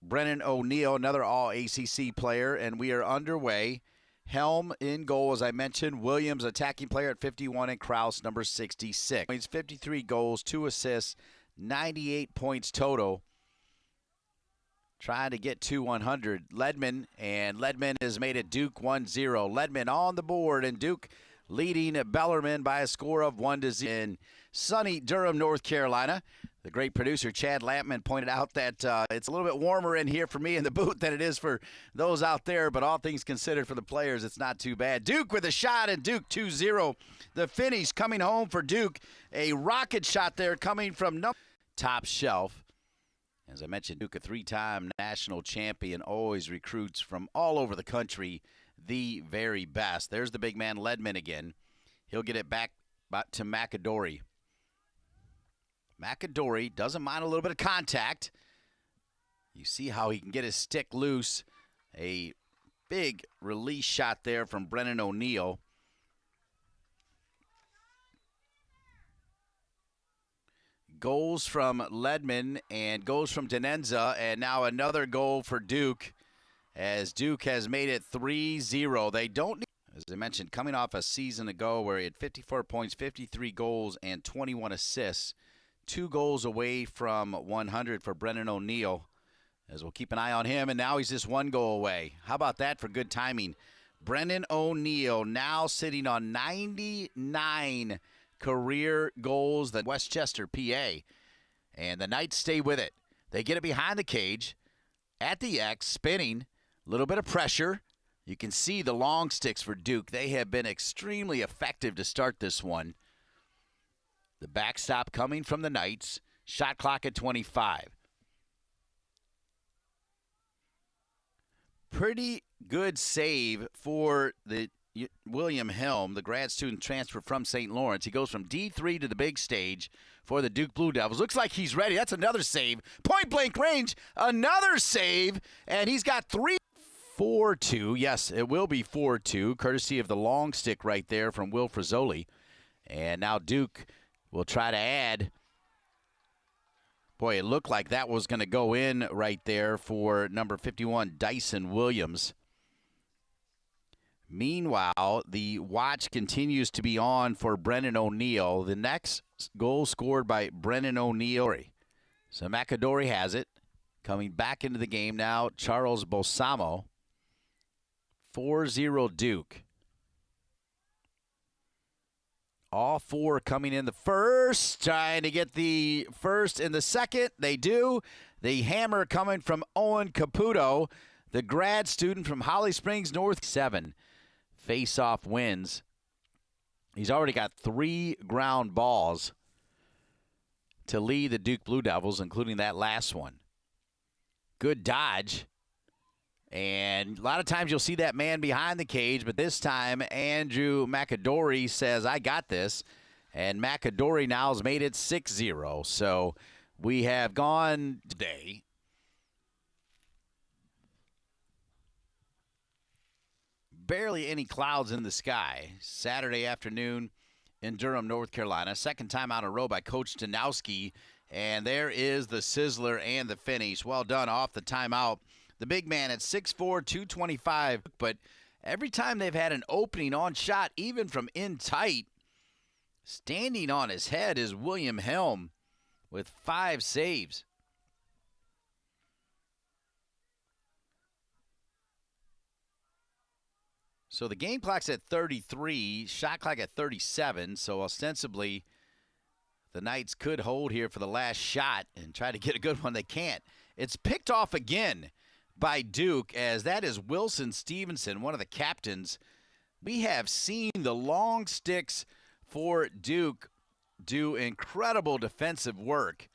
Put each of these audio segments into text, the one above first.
Brennan O'Neill, another All-ACC player, and we are underway. Helm in goal, as I mentioned. Williams, attacking player at 51, and Krause, number 66. He's 53 goals, 2 assists, 98 points total. Trying to get to 100. Ledman, and Ledman has made it Duke 1-0. Ledman on the board, and Duke leading Bellarmine by a score of 1-0 in sunny Durham, North Carolina. The great producer Chad Lampman pointed out that it's a little bit warmer in here for me in the booth than it is for those out there, but all things considered for the players, it's not too bad. Duke with a shot, and Duke 2-0. The finish coming home for Duke. A rocket shot there coming from top shelf. As I mentioned, Duke, a 3-time national champion, always recruits from all over the country the very best. There's the big man, Ledman, again. He'll get it back to McAdory. McAdory doesn't mind a little bit of contact. You see how he can get his stick loose. A big release shot there from Brennan O'Neill. Goals from Ledman and goals from Denenza, and now another goal for Duke as Duke has made it 3-0. They don't need, as I mentioned, coming off a season ago where he had 54 points, 53 goals, and 21 assists. 2 goals away from 100 for Brennan O'Neill, as we'll keep an eye on him, and now he's just 1 goal away. How about that for good timing? Brennan O'Neill now sitting on 99 career goals than Westchester, PA. And the Knights stay with it. They get it behind the cage, at the X, spinning, a little bit of pressure. You can see the long sticks for Duke. They have been extremely effective to start this one. The backstop coming from the Knights. Shot clock at 25. Pretty good save for the William Helm, the grad student transfer from St. Lawrence. He goes from D3 to the big stage for the Duke Blue Devils. Looks like he's ready. That's another save. Point blank range, another save, and he's got 4-2. Yes, it will be 4-2, courtesy of the long stick right there from Will Frizzoli. And now Duke will try to add. Boy, it looked like that was going to go in right there for number 51, Dyson Williams. Meanwhile, the watch continues to be on for Brennan O'Neill. The next goal scored by Brennan O'Neill. So McAdory has it. Coming back into the game now, Charles Bosamo. 4-0 Duke. All 4 coming in the first, trying to get the first in the second. They do. The hammer coming from Owen Caputo, the grad student from Holly Springs North. 7 face-off wins. He's already got 3 ground balls to lead the Duke Blue Devils, including that last one. Good dodge. And a lot of times you'll see that man behind the cage, but this time Andrew McAdory says, I got this. And McAdory now has made it 6-0. So we have gone today. Barely any clouds in the sky. Saturday afternoon in Durham, North Carolina. Second time out in a row by Coach Danowski. And there is the sizzler and the finish. Well done off the timeout. The big man at 6'4", 225. But every time they've had an opening on shot, even from in tight, standing on his head is William Helm with 5 saves. So the game clock's at 33, shot clock at 37, so ostensibly the Knights could hold here for the last shot and try to get a good one. They can't. It's picked off again by Duke, as that is Wilson Stevenson, one of the captains. We have seen the long sticks for Duke do incredible defensive work,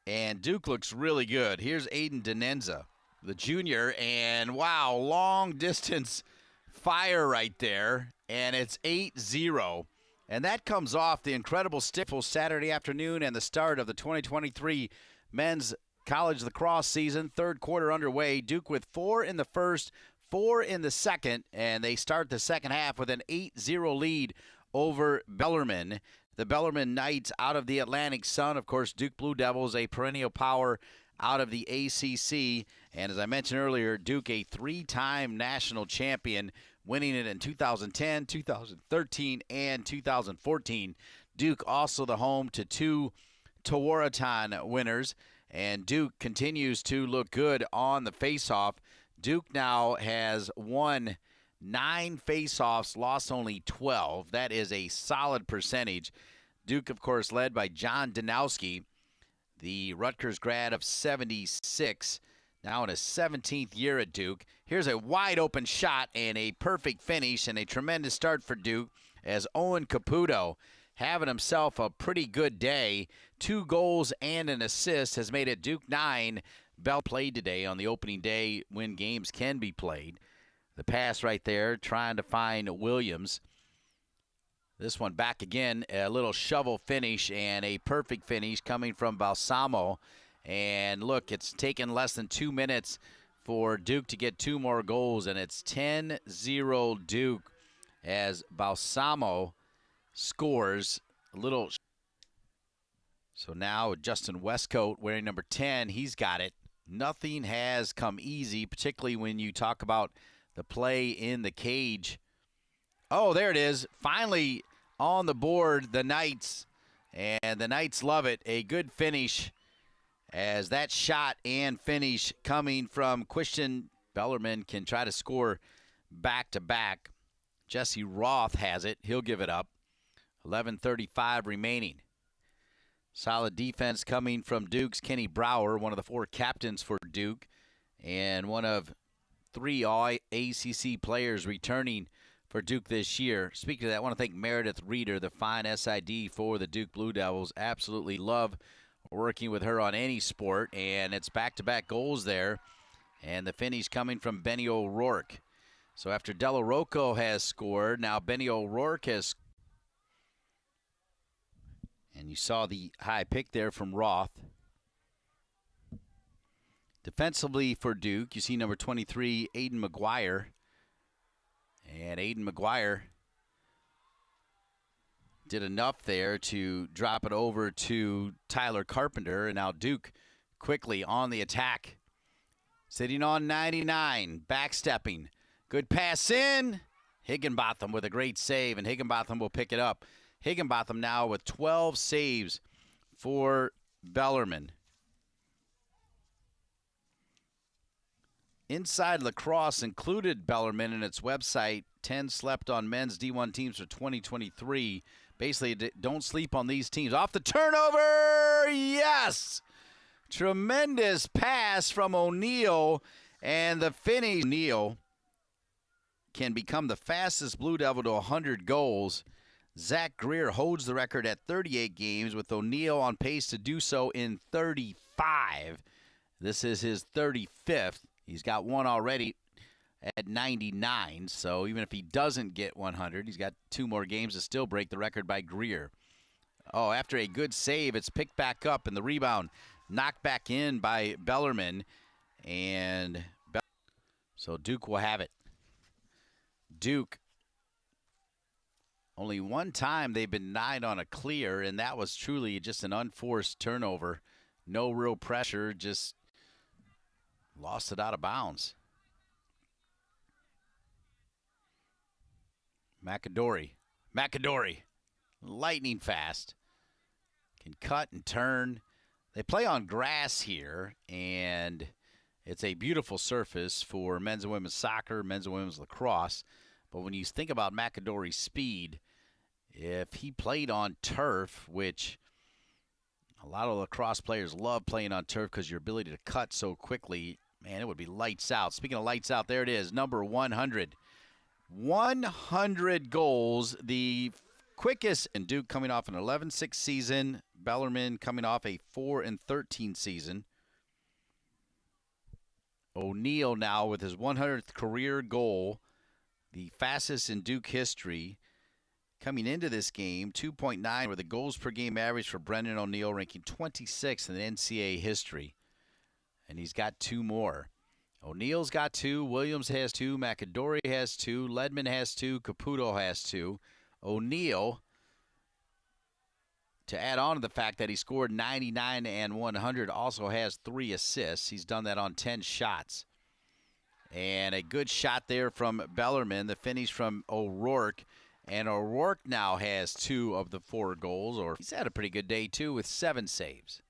and Duke looks really good. Here's Aiden Denenza, the junior, and wow, long distance fire right there, and it's 8-0. And that comes off the incredible stickful Saturday afternoon and the start of the 2023 men's college lacrosse season. Third quarter underway. Duke with 4 in the first, 4 in the second, and they start the second half with an 8-0 lead over Bellarmine. The Bellarmine Knights out of the Atlantic Sun. Of course, Duke Blue Devils, a perennial power out of the ACC. And as I mentioned earlier, Duke, a 3-time national champion, winning it in 2010, 2013, and 2014. Duke also the home to 2 Tewaaraton winners, and Duke continues to look good on the faceoff. Duke now has won 9 faceoffs, lost only 12. That is a solid percentage. Duke, of course, led by John Danowski, the Rutgers grad of 76, now in his 17th year at Duke. Here's a wide open shot and a perfect finish and a tremendous start for Duke as Owen Caputo, having himself a pretty good day. 2 goals and an assist has made it Duke 9. Bell played today on the opening day when games can be played. The pass right there, trying to find Williams. This one back again, a little shovel finish and a perfect finish coming from Balsamo. And look, it's taken less than 2 minutes for Duke to get 2 more goals, and it's 10-0 Duke as Balsamo scores a little. So now Justin Westcoat wearing number 10, he's got it. Nothing has come easy, particularly when you talk about the play in the cage. Oh, there it is. Finally on the board, the Knights. And the Knights love it. A good finish as that shot and finish coming from Christian. Bellarmine can try to score back-to-back. Jesse Roth has it. He'll give it up. 11:35 remaining. Solid defense coming from Duke's Kenny Brower, one of the 4 captains for Duke, and one of 3 All-ACC players returning for Duke this year. Speaking of that, I want to thank Meredith Reeder, the fine SID for the Duke Blue Devils. Absolutely love working with her on any sport, and it's back-to-back goals there, and the finish coming from Benny O'Rourke. So after Della Rocco has scored, now Benny O'Rourke has scored. And you saw the high pick there from Roth. Defensively for Duke, you see number 23, Aiden McGuire. And Aiden McGuire did enough there to drop it over to Tyler Carpenter. And now Duke quickly on the attack. Sitting on 99, backstepping. Good pass in. Higginbotham with a great save, and Higginbotham will pick it up. Higginbotham now with 12 saves for Bellarmine. Inside Lacrosse included Bellarmine in its website. 10 slept on men's D1 teams for 2023. Basically, don't sleep on these teams. Off the turnover, yes! Tremendous pass from O'Neill, and the finish. O'Neill can become the fastest Blue Devil to 100 goals. Zach Greer holds the record at 38 games, with O'Neill on pace to do so in 35. This is his 35th. He's got one already at 99, so even if he doesn't get 100, he's got 2 more games to still break the record by Greer. Oh, after a good save, it's picked back up, and the rebound knocked back in by Bellarmine. And so Duke will have it. Duke, only one time they've been denied on a clear, and that was truly just an unforced turnover. No real pressure, just lost it out of bounds. McAdory, lightning fast. Can cut and turn. They play on grass here, and it's a beautiful surface for men's and women's soccer, men's and women's lacrosse. But when you think about McAdory's speed, if he played on turf, which a lot of lacrosse players love playing on turf because your ability to cut so quickly, man, it would be lights out. Speaking of lights out, there it is, number 100. 100 goals, the quickest, and Duke coming off an 11-6 season, Bellarmine coming off a 4-13 season. O'Neill now with his 100th career goal, the fastest in Duke history. Coming into this game, 2.9 with a goals per game average for Brendan O'Neill, ranking 26th in NCAA history. And he's got 2 more. O'Neill's got 2, Williams has 2, McAdory has 2, Ledman has 2, Caputo has 2. O'Neill to add on to the fact that he scored 99 and 100, also has 3 assists. He's done that on 10 shots. And a good shot there from Bellarmine, the finish from O'Rourke. And O'Rourke now has 2 of the 4 goals, or he's had a pretty good day too with 7 saves.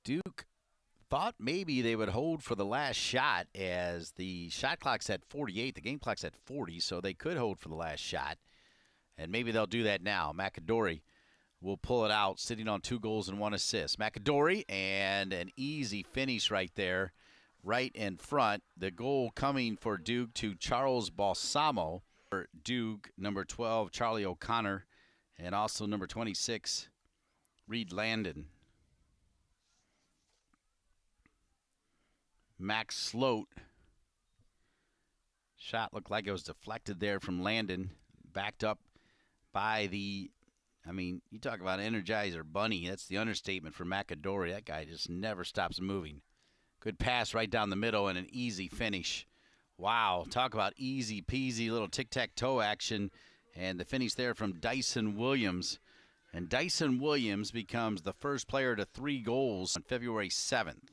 Duke thought maybe they would hold for the last shot, as the shot clock's at 48, the game clock's at 40, so they could hold for the last shot. And maybe they'll do that now. McAdory will pull it out, sitting on 2 goals and 1 assist. McAdory, and an easy finish right there, right in front. The goal coming for Duke to Charles Balsamo. For Duke, number 12, Charlie O'Connor, and also number 26, Reed Landon. Max Sloat. Shot looked like it was deflected there from Landon. Backed up by the, I mean, you talk about Energizer Bunny. That's the understatement for McAdory. That guy just never stops moving. Good pass right down the middle and an easy finish. Wow, talk about easy peasy little tic-tac-toe action. And the finish there from Dyson Williams. And Dyson Williams becomes the first player to 3 goals on February 7th.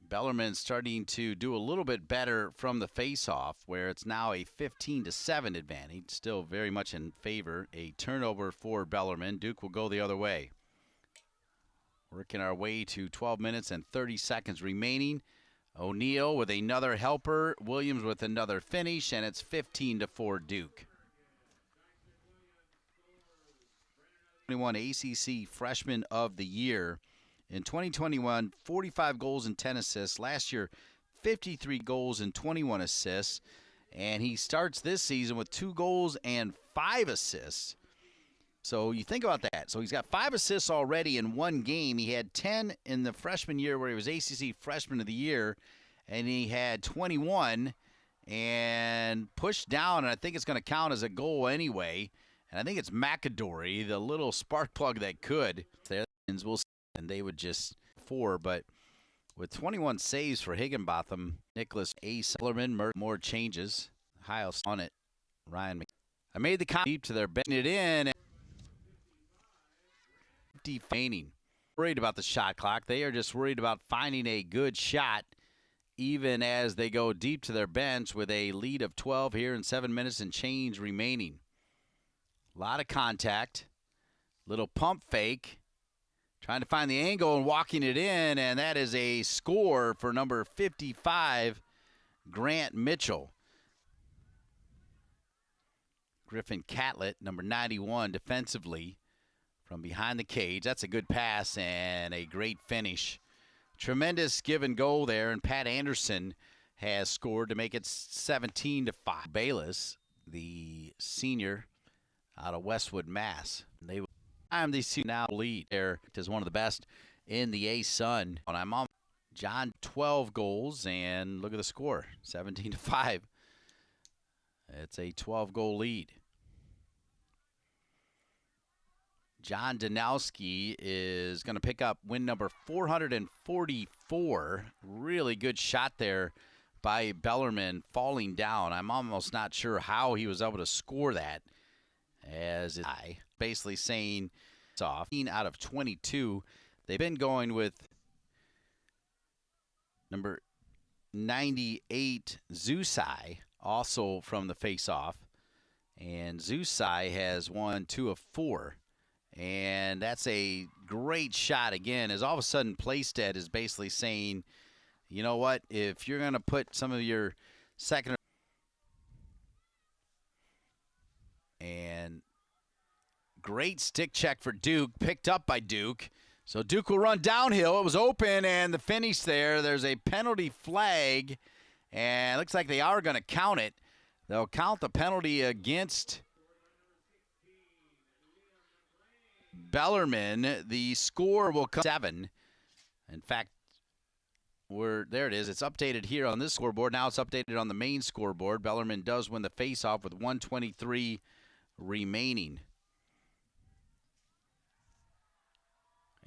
Bellarmine starting to do a little bit better from the face-off, where it's now a 15-7 advantage. Still very much in favor. A turnover for Bellarmine. Duke will go the other way. Working our way to 12 minutes and 30 seconds remaining. O'Neal with another helper. Williams with another finish, and it's 15-4 Duke. 21 ACC Freshman of the Year. In 2021, 45 goals and 10 assists. Last year, 53 goals and 21 assists. And he starts this season with 2 goals and 5 assists. So you think about that. So he's got 5 assists already in 1 game. He had 10 in the freshman year where he was ACC Freshman of the Year. And he had 21 and pushed down. And I think it's going to count as a goal anyway. And I think it's McAdory, the little spark plug that could. We'll see. And they would just 4, but with 21 saves for Higginbotham, Nicholas Ace, Bellarmine, more changes. Hiles on it. Ryan, I made the comment deep to their bench it in. Defaming. Worried about the shot clock. They are just worried about finding a good shot, even as they go deep to their bench with a lead of 12 here in 7 minutes and change remaining. A lot of contact. Little pump fake. Trying to find the angle and walking it in, and that is a score for number 55, Grant Mitchell. Griffin Catlett, number 91, defensively from behind the cage. That's a good pass and a great finish. Tremendous give and go there, and Pat Anderson has scored to make it 17-5. Bayless, the senior out of Westwood, Mass. They see now lead there is one of the best in the A-Sun. And I'm on John 12 goals, and look at the score, 17-5. It's a 12-goal lead. John Danowski is going to pick up win number 444. Really good shot there by Bellarmine falling down. I'm almost not sure how he was able to score that, as it's basically saying it's off. 18 out of 22. They've been going with number 98, Zusai, also from the face-off. And Zusai has won 2 of 4. And that's a great shot again, as all of a sudden Playstead is basically saying, you know what, if you're going to put some of your second and great stick check for Duke, picked up by Duke. So Duke will run downhill. It was open, and the finish there, there's a penalty flag, and it looks like they are going to count it. They'll count the penalty against Bellarmine. The score will come 7. In fact, there it is. It's updated here on this scoreboard. Now it's updated on the main scoreboard. Bellarmine does win the faceoff with 1:23 remaining.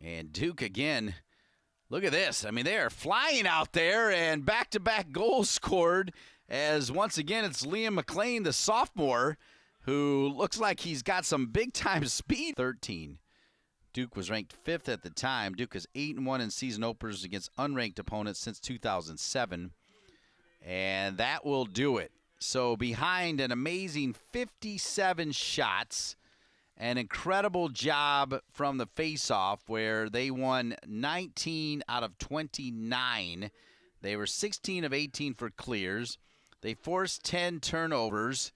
And Duke again, look at this. I mean, they are flying out there, and back-to-back goals scored as once again it's Liam McLean, the sophomore, who looks like he's got some big-time speed. 13. Duke was ranked 5th at the time. Duke is 8-1 in season openers against unranked opponents since 2007. And that will do it. So behind an amazing 57 shots, an incredible job from the faceoff where they won 19 out of 29. They were 16 of 18 for clears. They forced 10 turnovers.